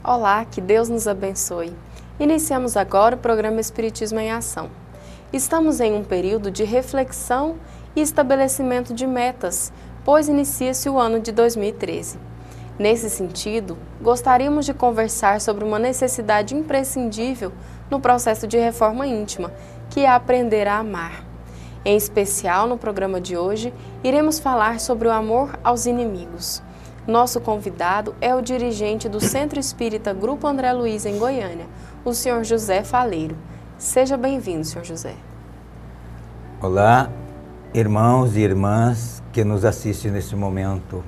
Olá, que Deus nos abençoe. Iniciamos agora o programa Espiritismo em Ação. Estamos em um período de reflexão e estabelecimento de metas, pois inicia-se o ano de 2013. Nesse sentido, gostaríamos de conversar sobre uma necessidade imprescindível no processo de reforma íntima, que é aprender a amar. Em especial, no programa de hoje, iremos falar sobre o amor aos inimigos. Nosso convidado é o dirigente do Centro Espírita Grupo André Luiz, em Goiânia, o Sr. José Faleiro. Seja bem-vindo, Sr. José. Olá, irmãos e irmãs que nos assistem neste momento.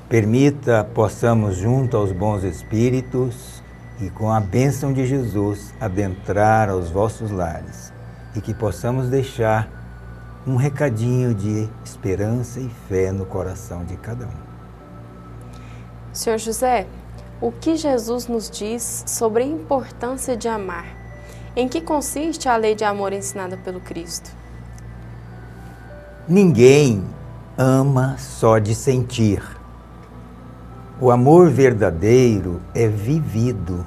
Permita, possamos, junto aos bons espíritos e com a bênção de Jesus, adentrar aos vossos lares e que possamos deixar um recadinho de esperança e fé no coração de cada um. Sr. José, o que Jesus nos diz sobre a importância de amar? Em que consiste a lei de amor ensinada pelo Cristo? Ninguém ama só de sentir. O amor verdadeiro é vivido.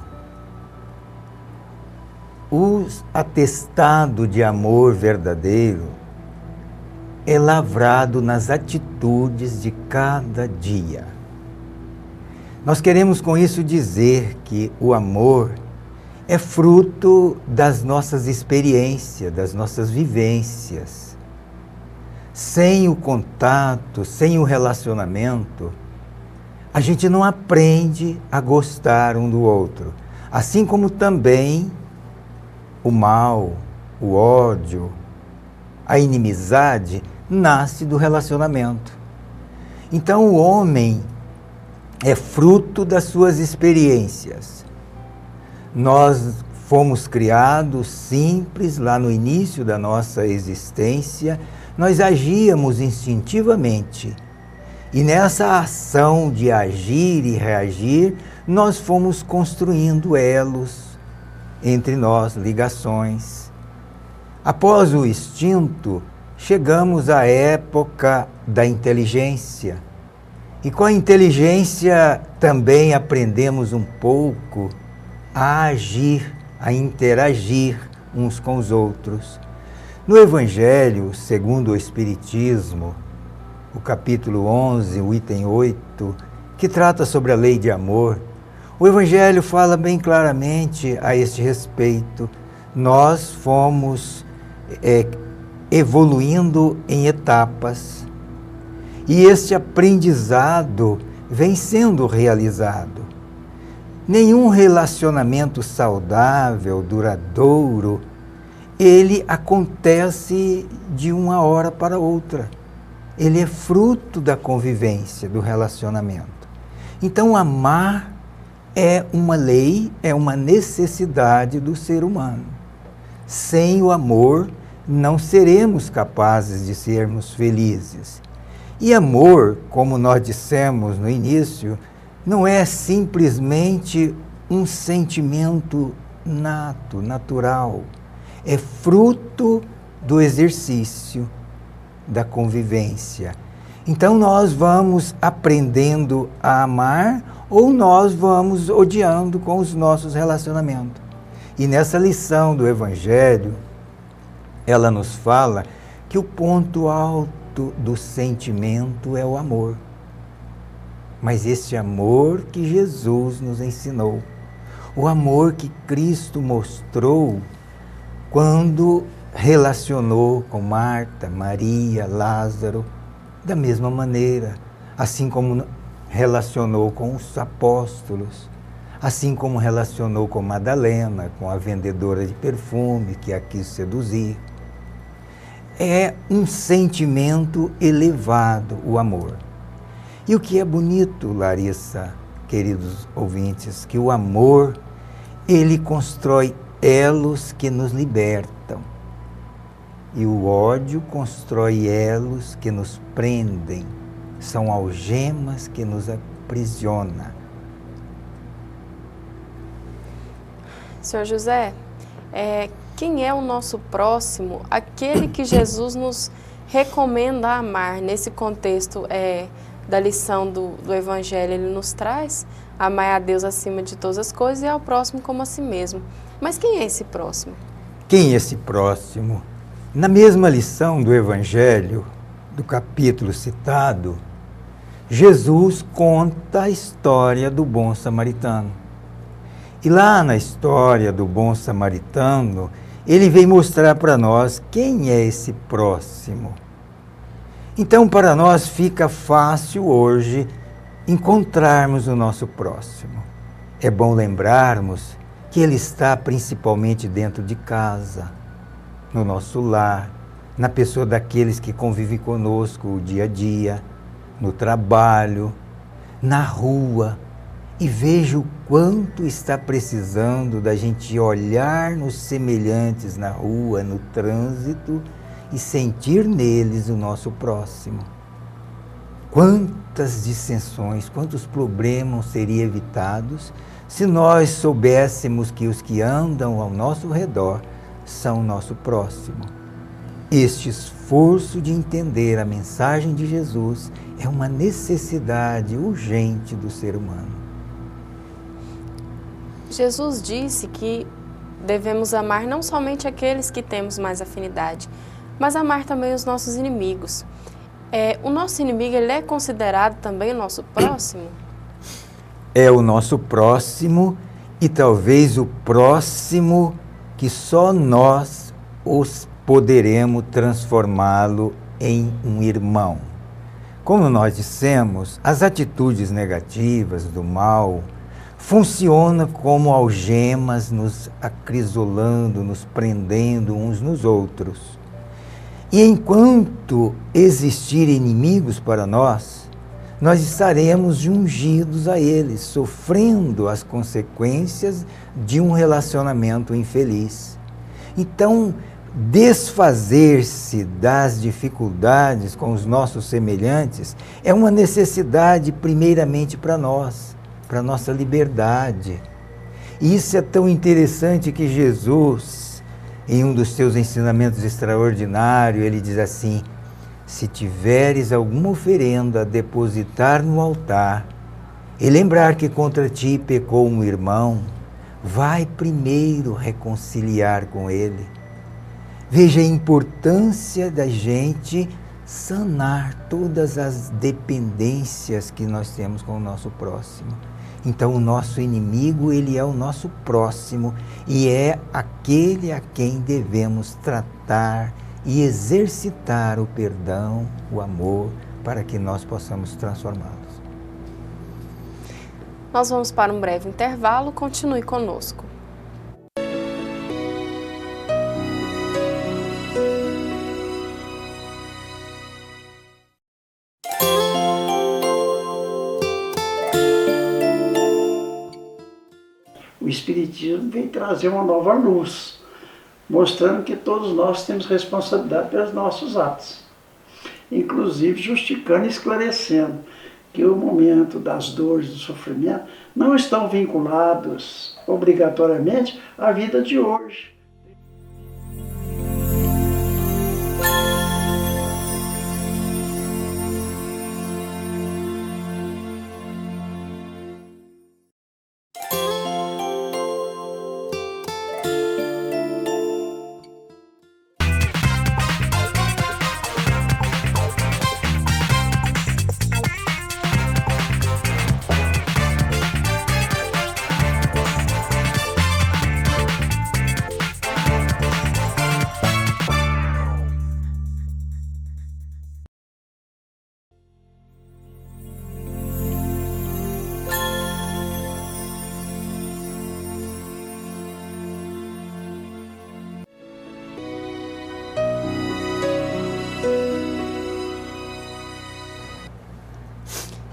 O atestado de amor verdadeiro é lavrado nas atitudes de cada dia. Nós queremos com isso dizer que o amor é fruto das nossas experiências, das nossas vivências. Sem o contato, sem o relacionamento, a gente não aprende a gostar um do outro. Assim como também o mal, o ódio, a inimizade nasce do relacionamento. Então o homem é fruto das suas experiências. Nós fomos criados simples lá no início da nossa existência, nós agíamos instintivamente. E nessa ação de agir e reagir, nós fomos construindo elos entre nós, ligações. Após o instinto, chegamos à época da inteligência. E com a inteligência também aprendemos um pouco a agir, a interagir uns com os outros. No Evangelho, segundo o Espiritismo, o capítulo 11, o item 8, que trata sobre a lei de amor, o Evangelho fala bem claramente a este respeito. Nós fomos evoluindo em etapas. E este aprendizado vem sendo realizado. Nenhum relacionamento saudável, duradouro, ele acontece de uma hora para outra. Ele é fruto da convivência, do relacionamento. Então, amar é uma lei, é uma necessidade do ser humano. Sem o amor, não seremos capazes de sermos felizes. E amor, como nós dissemos no início, não é simplesmente um sentimento nato, natural. É fruto do exercício, da convivência. Então nós vamos aprendendo a amar ou nós vamos odiando com os nossos relacionamentos. E nessa lição do Evangelho, ela nos fala que o ponto alto do sentimento é o amor. Mas esse amor que Jesus nos ensinou, o amor que Cristo mostrou quando relacionou com Marta, Maria, Lázaro, da mesma maneira, assim como relacionou com os apóstolos, assim como relacionou com Madalena, com a vendedora de perfume que a quis seduzir. É um sentimento elevado, o amor. E o que é bonito, Larissa, queridos ouvintes, que o amor, ele constrói elos que nos libertam. E o ódio constrói elos que nos prendem. São algemas que nos aprisionam. Sr. José, quem é o nosso próximo, aquele que Jesus nos recomenda amar nesse contexto da lição do Evangelho, ele nos traz: amai a Deus acima de todas as coisas e ao próximo como a si mesmo. Mas quem é esse próximo? Quem é esse próximo? Na mesma lição do Evangelho, do capítulo citado, Jesus conta a história do bom samaritano. E lá na história do bom samaritano, ele vem mostrar para nós quem é esse próximo. Então, para nós fica fácil hoje encontrarmos o nosso próximo. É bom lembrarmos que ele está principalmente dentro de casa, no nosso lar, na pessoa daqueles que convivem conosco o dia a dia, no trabalho, na rua. E veja o quanto está precisando da gente olhar nos semelhantes na rua, no trânsito, e sentir neles o nosso próximo. Quantas dissensões, quantos problemas seriam evitados se nós soubéssemos que os que andam ao nosso redor são o nosso próximo. Este esforço de entender a mensagem de Jesus é uma necessidade urgente do ser humano. Jesus disse que devemos amar não somente aqueles que temos mais afinidade, mas amar também os nossos inimigos. O nosso inimigo, ele é considerado também o nosso próximo? É o nosso próximo e talvez o próximo que só nós os poderemos transformá-lo em um irmão. Como nós dissemos, as atitudes negativas do mal funcionam como algemas nos acrisolando, nos prendendo uns nos outros. E enquanto existirem inimigos para nós estaremos jungidos a eles, sofrendo as consequências de um relacionamento infeliz. Então, desfazer-se das dificuldades com os nossos semelhantes é uma necessidade primeiramente para nós, para a nossa liberdade. E isso é tão interessante que Jesus, em um dos seus ensinamentos extraordinários, ele diz assim: se tiveres alguma oferenda a depositar no altar, e lembrar que contra ti pecou um irmão, vai primeiro reconciliar com ele. Veja a importância da gente sanar todas as dependências que nós temos com o nosso próximo. Então, o nosso inimigo, ele é o nosso próximo e é aquele a quem devemos tratar e exercitar o perdão, o amor, para que nós possamos transformá-los. Nós vamos para um breve intervalo, continue conosco. O Espiritismo vem trazer uma nova luz, mostrando que todos nós temos responsabilidade pelos nossos atos, inclusive justificando e esclarecendo que o momento das dores, do sofrimento, não estão vinculados obrigatoriamente à vida de hoje.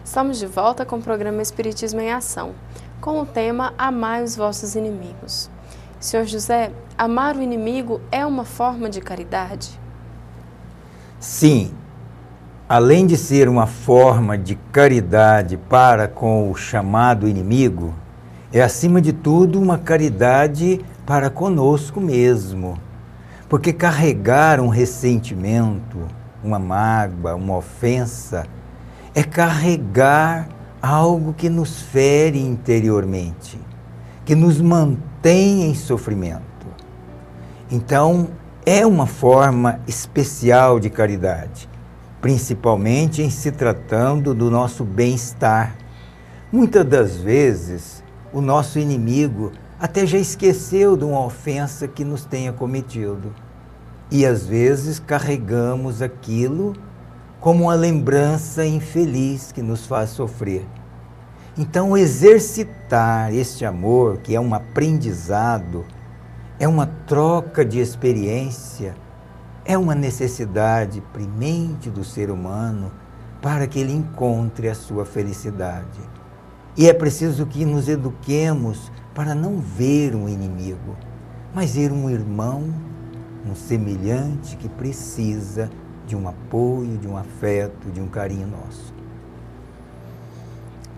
Estamos de volta com o programa Espiritismo em Ação, com o tema Amai os vossos inimigos. Senhor José, amar o inimigo é uma forma de caridade? Sim, além de ser uma forma de caridade para com o chamado inimigo, é acima de tudo uma caridade para conosco mesmo. Porque carregar um ressentimento, uma mágoa, uma ofensa, é carregar algo que nos fere interiormente, que nos mantém em sofrimento. Então, é uma forma especial de caridade, principalmente em se tratando do nosso bem-estar. Muitas das vezes, o nosso inimigo até já esqueceu de uma ofensa que nos tenha cometido. E às vezes carregamos aquilo como uma lembrança infeliz que nos faz sofrer. Então, exercitar este amor, que é um aprendizado, é uma troca de experiência, é uma necessidade premente do ser humano para que ele encontre a sua felicidade. E é preciso que nos eduquemos para não ver um inimigo, mas ver um irmão, um semelhante que precisa de um apoio, de um afeto, de um carinho nosso.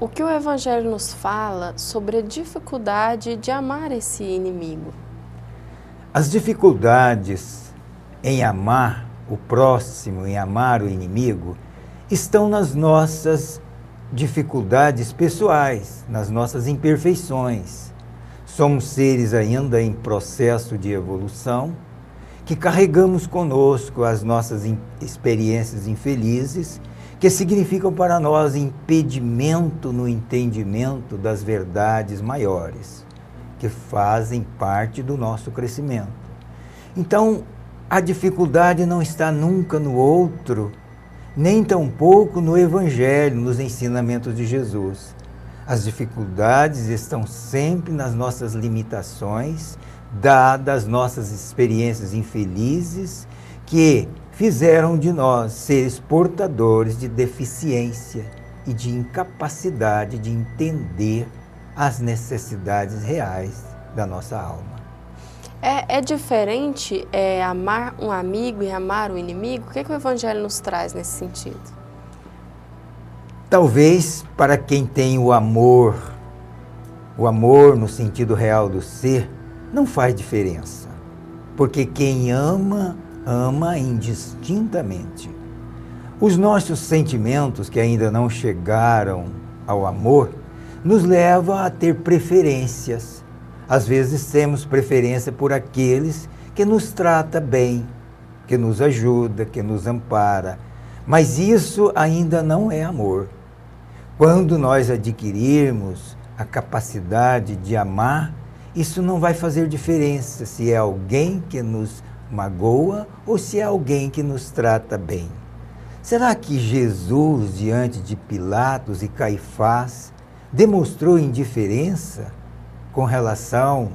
O que o Evangelho nos fala sobre a dificuldade de amar esse inimigo? As dificuldades em amar o próximo, em amar o inimigo, estão nas nossas dificuldades pessoais, nas nossas imperfeições. Somos seres ainda em processo de evolução, que carregamos conosco as nossas experiências infelizes, que significam para nós impedimento no entendimento das verdades maiores, que fazem parte do nosso crescimento. Então, a dificuldade não está nunca no outro, nem tampouco no Evangelho, nos ensinamentos de Jesus. As dificuldades estão sempre nas nossas limitações, dadas as nossas experiências infelizes, que fizeram de nós seres portadores de deficiência e de incapacidade de entender as necessidades reais da nossa alma. É diferente amar um amigo e amar o inimigo? O que o Evangelho nos traz nesse sentido? Talvez para quem tem o amor no sentido real do ser, não faz diferença. Porque quem ama, ama indistintamente. Os nossos sentimentos que ainda não chegaram ao amor, nos levam a ter preferências. Às vezes temos preferência por aqueles que nos trata bem, que nos ajuda, que nos ampara. Mas isso ainda não é amor. Quando nós adquirirmos a capacidade de amar, isso não vai fazer diferença se é alguém que nos magoa ou se é alguém que nos trata bem. Será que Jesus, diante de Pilatos e Caifás, demonstrou indiferença com relação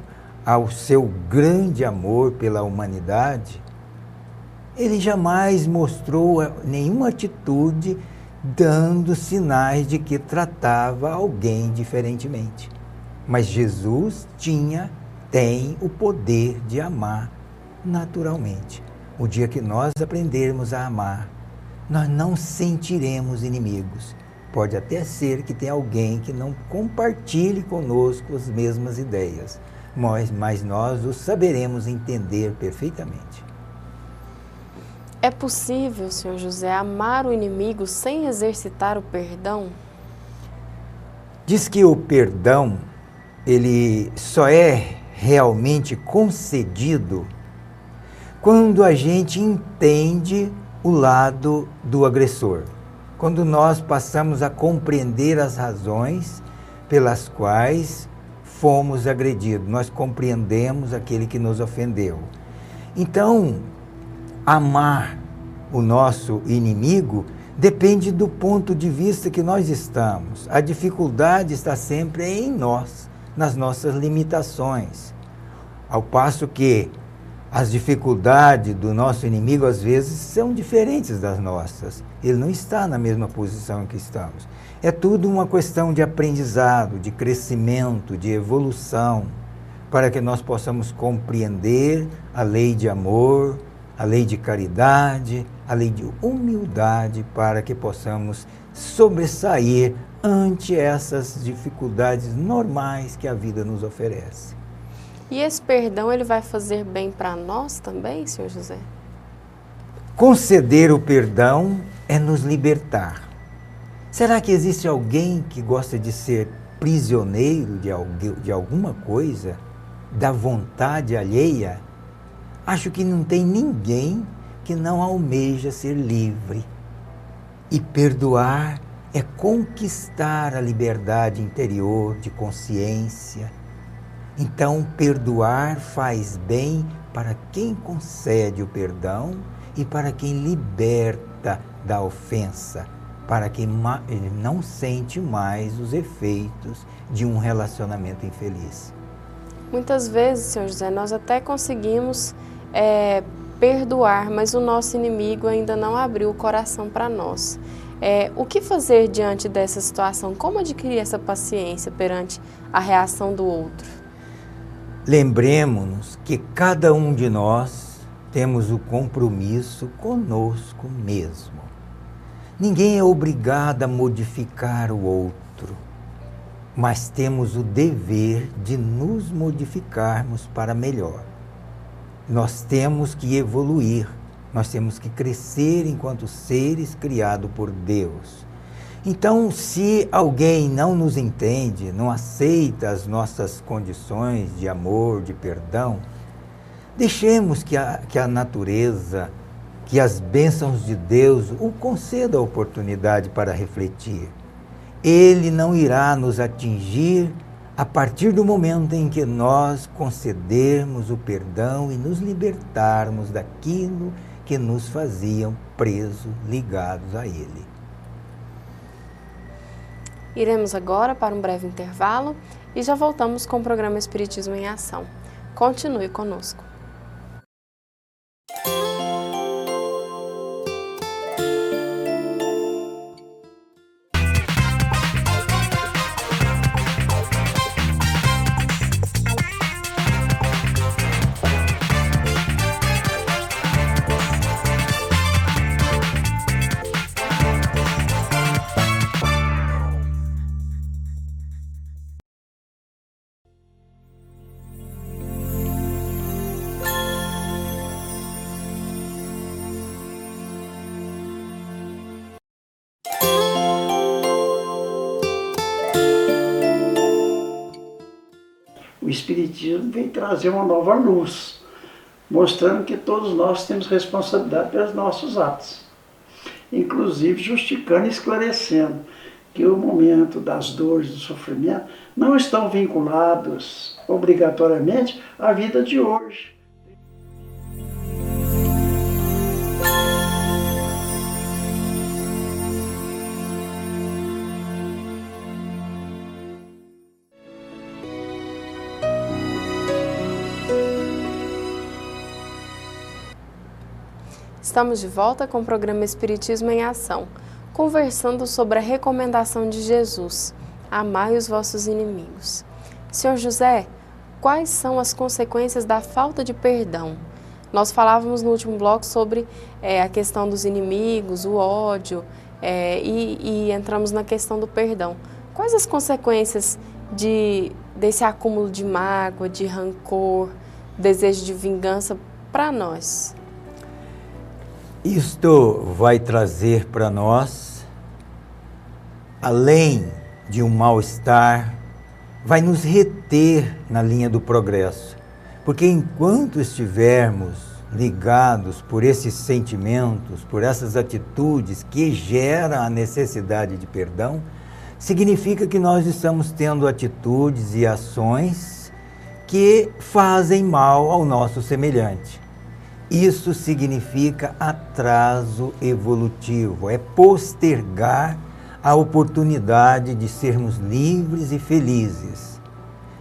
ao seu grande amor pela humanidade? Ele jamais mostrou nenhuma atitude dando sinais de que tratava alguém diferentemente. Mas Jesus tem o poder de amar naturalmente. O dia que nós aprendermos a amar, nós não sentiremos inimigos. Pode até ser que tenha alguém que não compartilhe conosco as mesmas ideias, mas nós o saberemos entender perfeitamente. É possível, Sr. José, amar o inimigo sem exercitar o perdão? Diz que o perdão, ele só é realmente concedido quando a gente entende o lado do agressor. Quando nós passamos a compreender as razões pelas quais fomos agredidos, nós compreendemos aquele que nos ofendeu. Então, amar o nosso inimigo depende do ponto de vista que nós estamos. A dificuldade está sempre em nós, nas nossas limitações. Ao passo que as dificuldades do nosso inimigo, às vezes, são diferentes das nossas. Ele não está na mesma posição em que estamos. É tudo uma questão de aprendizado, de crescimento, de evolução, para que nós possamos compreender a lei de amor, a lei de caridade, a lei de humildade, para que possamos sobressair ante essas dificuldades normais que a vida nos oferece. E esse perdão, ele vai fazer bem para nós também, Sr. José? Conceder o perdão é nos libertar. Será que existe alguém que gosta de ser prisioneiro de alguma coisa, da vontade alheia? Acho que não tem ninguém que não almeja ser livre. E perdoar é conquistar a liberdade interior de consciência. Então, perdoar faz bem para quem concede o perdão e para quem liberta da ofensa, para quem não sente mais os efeitos de um relacionamento infeliz. Muitas vezes, Senhor José, nós até conseguimos perdoar, mas o nosso inimigo ainda não abriu o coração para nós. O que fazer diante dessa situação? Como adquirir essa paciência perante a reação do outro? Lembremos-nos que cada um de nós temos o compromisso conosco mesmo. Ninguém é obrigado a modificar o outro, mas temos o dever de nos modificarmos para melhor. Nós temos que evoluir, nós temos que crescer enquanto seres criados por Deus. Então, se alguém não nos entende, não aceita as nossas condições de amor, de perdão, deixemos que a natureza, que as bênçãos de Deus o conceda a oportunidade para refletir. Ele não irá nos atingir a partir do momento em que nós concedermos o perdão e nos libertarmos daquilo que nos faziam presos, ligados a Ele. Iremos agora para um breve intervalo e já voltamos com o programa Espiritismo em Ação. Continue conosco. O Espiritismo vem trazer uma nova luz, mostrando que todos nós temos responsabilidade pelos nossos atos, inclusive justificando e esclarecendo que o momento das dores, do sofrimento, não estão vinculados obrigatoriamente à vida de hoje. Estamos de volta com o programa Espiritismo em Ação, conversando sobre a recomendação de Jesus: amai os vossos inimigos. Senhor José, quais são as consequências da falta de perdão? Nós falávamos no último bloco sobre a questão dos inimigos, o ódio, e entramos na questão do perdão. Quais as consequências desse acúmulo de mágoa, de rancor, desejo de vingança para nós? Isto vai trazer para nós, além de um mal-estar, vai nos reter na linha do progresso. Porque enquanto estivermos ligados por esses sentimentos, por essas atitudes que geram a necessidade de perdão, significa que nós estamos tendo atitudes e ações que fazem mal ao nosso semelhante. Isso significa atraso evolutivo, é postergar a oportunidade de sermos livres e felizes.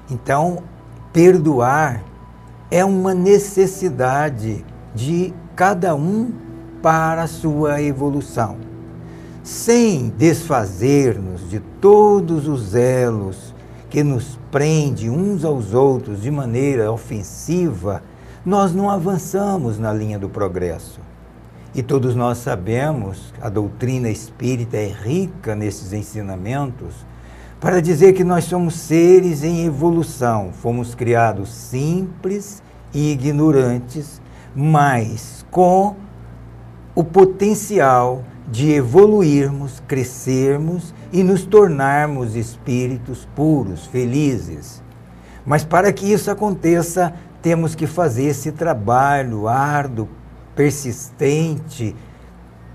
Então, perdoar é uma necessidade de cada um para a sua evolução. Sem desfazer-nos de todos os elos que nos prendem uns aos outros de maneira ofensiva, nós não avançamos na linha do progresso. E todos nós sabemos, a doutrina espírita é rica nesses ensinamentos, para dizer que nós somos seres em evolução. Fomos criados simples e ignorantes, mas com o potencial de evoluirmos, crescermos e nos tornarmos espíritos puros, felizes. Mas para que isso aconteça, temos que fazer esse trabalho árduo, persistente,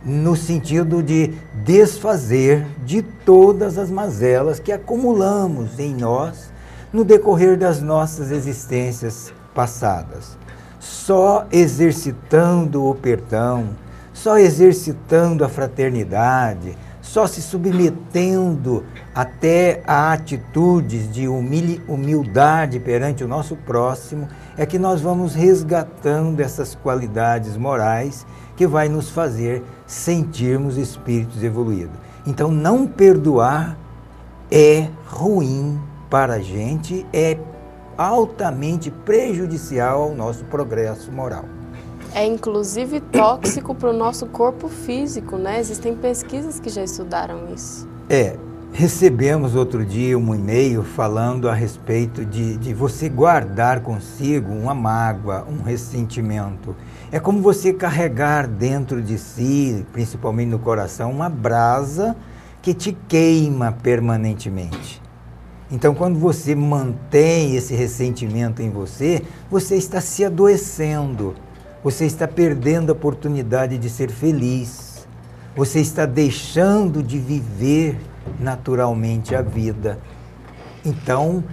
no sentido de desfazer de todas as mazelas que acumulamos em nós no decorrer das nossas existências passadas. Só exercitando o perdão, só exercitando a fraternidade, só se submetendo até a atitudes de humildade perante o nosso próximo, é que nós vamos resgatando essas qualidades morais que vai nos fazer sentirmos espíritos evoluídos. Então, não perdoar é ruim para a gente, é altamente prejudicial ao nosso progresso moral. É inclusive tóxico para o nosso corpo físico, né? Existem pesquisas que já estudaram isso. Recebemos outro dia um e-mail falando a respeito de você guardar consigo uma mágoa, um ressentimento. É como você carregar dentro de si, principalmente no coração, uma brasa que te queima permanentemente. Então, quando você mantém esse ressentimento em você, você está se adoecendo. Você está perdendo a oportunidade de ser feliz. Você está deixando de viver naturalmente a vida. Então,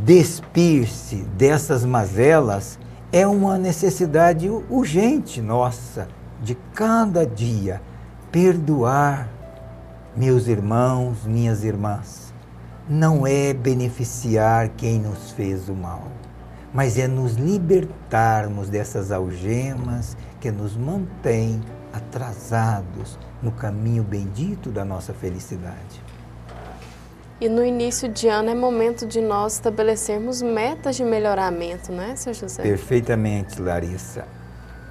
despir-se dessas mazelas é uma necessidade urgente nossa, de cada dia. Perdoar, meus irmãos, minhas irmãs, não é beneficiar quem nos fez o mal, mas é nos libertarmos dessas algemas que nos mantêm atrasados no caminho bendito da nossa felicidade. E no início de ano é momento de nós estabelecermos metas de melhoramento, né, Sr. José? Perfeitamente, Larissa.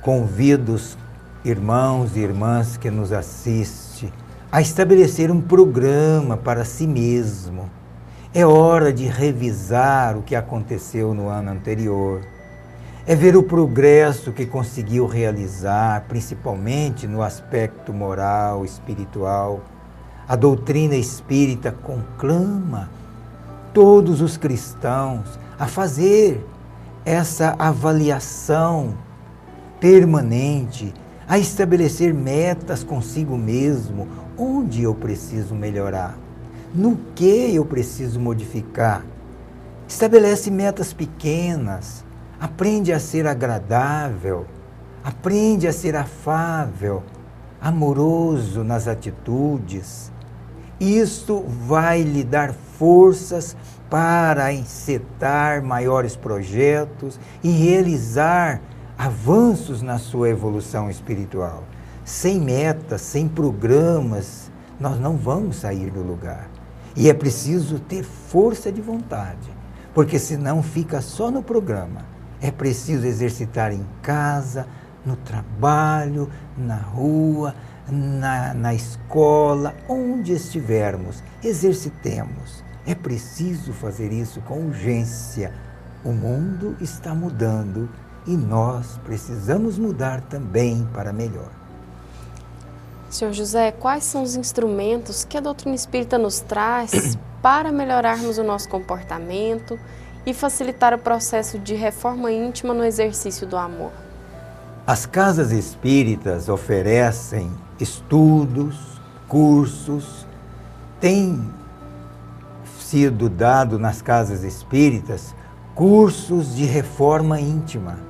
Convido os irmãos e irmãs que nos assistem a estabelecer um programa para si mesmo. É hora de revisar o que aconteceu no ano anterior. É ver o progresso que conseguiu realizar, principalmente no aspecto moral, espiritual. A doutrina espírita conclama todos os cristãos a fazer essa avaliação permanente, a estabelecer metas consigo mesmo, onde eu preciso melhorar, no que eu preciso modificar. Estabelece metas pequenas, aprende a ser agradável, aprende a ser afável, amoroso nas atitudes. Isto vai lhe dar forças para encetar maiores projetos e realizar avanços na sua evolução espiritual. Sem metas, sem programas, nós não vamos sair do lugar. E é preciso ter força de vontade, porque senão fica só no programa. É preciso exercitar em casa, no trabalho, na rua, na escola, onde estivermos, exercitemos. É preciso fazer isso com urgência. O mundo está mudando e nós precisamos mudar também para melhor. Sr. José, quais são os instrumentos que a doutrina espírita nos traz para melhorarmos o nosso comportamento e facilitar o processo de reforma íntima no exercício do amor? As casas espíritas oferecem estudos, cursos, tem sido dado nas casas espíritas cursos de reforma íntima,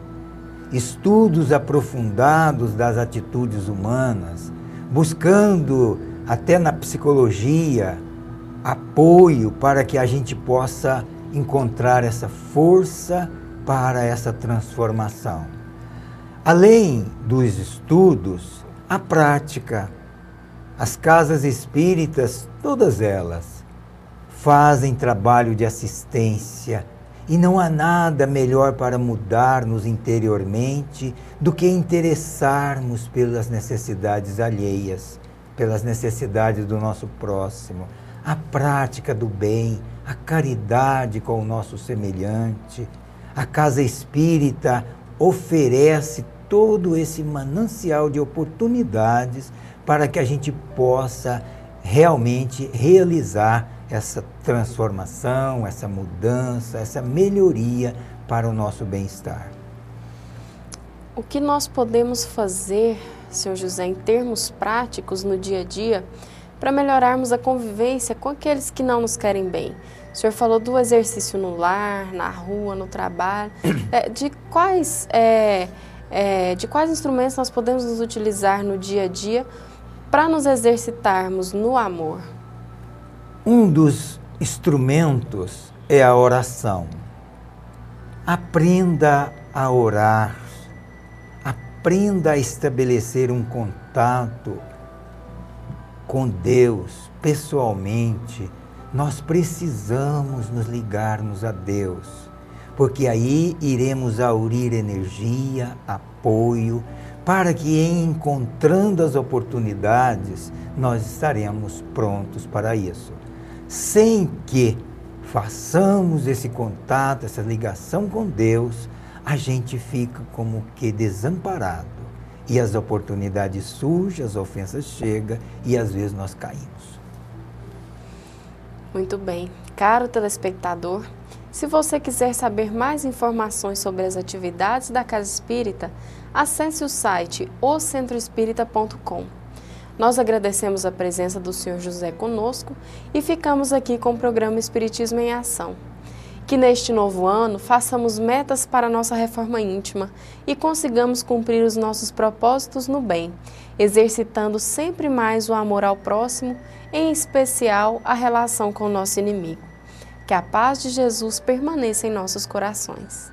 estudos aprofundados das atitudes humanas, buscando até na psicologia apoio para que a gente possa encontrar essa força para essa transformação. Além dos estudos, a prática. As casas espíritas, todas elas, fazem trabalho de assistência e não há nada melhor para mudar-nos interiormente do que interessarmos pelas necessidades alheias, pelas necessidades do nosso próximo. A prática do bem, a caridade com o nosso semelhante. A casa espírita oferece todo esse manancial de oportunidades para que a gente possa realmente realizar essa transformação, essa mudança, essa melhoria para o nosso bem-estar. O que nós podemos fazer, Sr. José, em termos práticos no dia a dia, para melhorarmos a convivência com aqueles que não nos querem bem? O senhor falou do exercício no lar, na rua, no trabalho. De quais instrumentos nós podemos nos utilizar no dia a dia para nos exercitarmos no amor? Um dos instrumentos é a oração. Aprenda a orar, aprenda a estabelecer um contato com Deus pessoalmente. Nós precisamos nos ligarmos a Deus, porque aí iremos aurir energia, apoio, para que encontrando as oportunidades, nós estaremos prontos para isso. Sem que façamos esse contato, essa ligação com Deus, a gente fica como que desamparado. E as oportunidades surgem, as ofensas chegam e às vezes nós caímos. Muito bem. Caro telespectador, se você quiser saber mais informações sobre as atividades da Casa Espírita, acesse o site ocentroespírita.com. Nós agradecemos a presença do Sr. José conosco e ficamos aqui com o programa Espiritismo em Ação. Que neste novo ano façamos metas para a nossa reforma íntima e consigamos cumprir os nossos propósitos no bem, exercitando sempre mais o amor ao próximo, em especial a relação com o nosso inimigo. Que a paz de Jesus permaneça em nossos corações.